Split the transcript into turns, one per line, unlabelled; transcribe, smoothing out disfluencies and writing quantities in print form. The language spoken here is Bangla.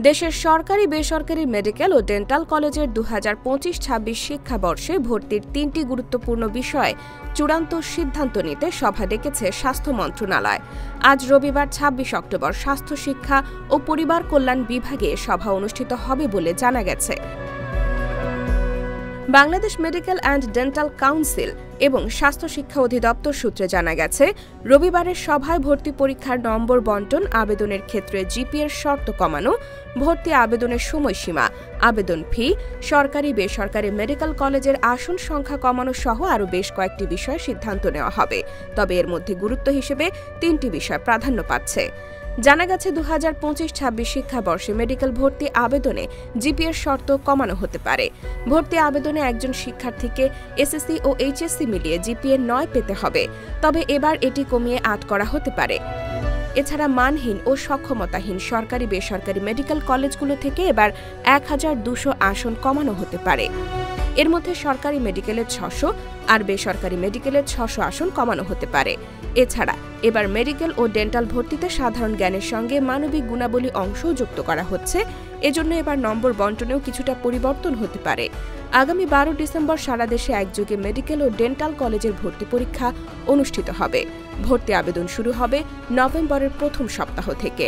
দেশের সরকারি বেসরকারি মেডিকেল ও ডেন্টাল কলেজের 2025-26 শিক্ষাবর্ষে ভর্তির 3টি গুরুত্বপূর্ণ বিষয়ে চূড়ান্ত সিদ্ধান্ত নিতে সভা ডেকেছে স্বাস্থ্য মন্ত্রণালয়। আজ রবিবার 26 অক্টোবর স্বাস্থ্য শিক্ষা ও পরিবার কল্যাণ বিভাগে সভা অনুষ্ঠিত হবে বলে জানা গেছে। Bangladesh medical and dental council এবং স্বাস্থ্য শিক্ষা অধিদপ্তর সূত্রে জানা গেছে, রবিবারের সভায় ভর্তি পরীক্ষার নম্বর বণ্টন, আবেদনের ক্ষেত্রে জিপিএর শর্ত কমানো, ভর্তি আবেদনের সময়সীমা, আবেদন ফি, সরকারি বেসরকারি মেডিকেল কলেজের আসন সংখ্যা কমানো সহ আরও বেশ কয়েকটি বিষয়ে সিদ্ধান্ত নেওয়া হবে। তবে এর মধ্যে গুরুত্ব হিসেবে 3টি বিষয় প্রাধান্য পাচ্ছে। জানা গেছে, 2025-26 শিক্ষাবর্ষে মেডিকেল ভর্তি আবেদনে জিপিএর শর্ত কমানো হতে পারে। ভর্তি আবেদনে একজন শিক্ষার্থীকে এসএসসি ও এইচএসসি মিলিয়ে জিপিএ 9 পেতে হবে, তবে এবার এটি কমিয়ে 8 করা হতে পারে। এছাড়া মানহীন ও সক্ষমতাহীন সরকারি বেসরকারি মেডিকেল কলেজগুলো থেকে এবার 1200 আসন কমানো হতে পারে। এর মধ্যে সরকারি মেডিকেলের 600 আর বেসরকারি মেডিকেলের 600 আসন কমানো হতে পারে। এছাড়া এবার মেডিকেল ও ডেন্টাল ভর্তিতে সাধারণ জ্ঞানের সঙ্গে মানবিক গুণাবলী অংশও যুক্ত করা হচ্ছে। এজন্য এবার নম্বর বণ্টনেও কিছুটা পরিবর্তন হতে পারে। আগামী 12 ডিসেম্বর সারা দেশে একযোগে মেডিকেল ও ডেন্টাল কলেজের ভর্তি পরীক্ষা অনুষ্ঠিত হবে। ভর্তি আবেদন শুরু হবে নভেম্বরের প্রথম সপ্তাহ থেকে।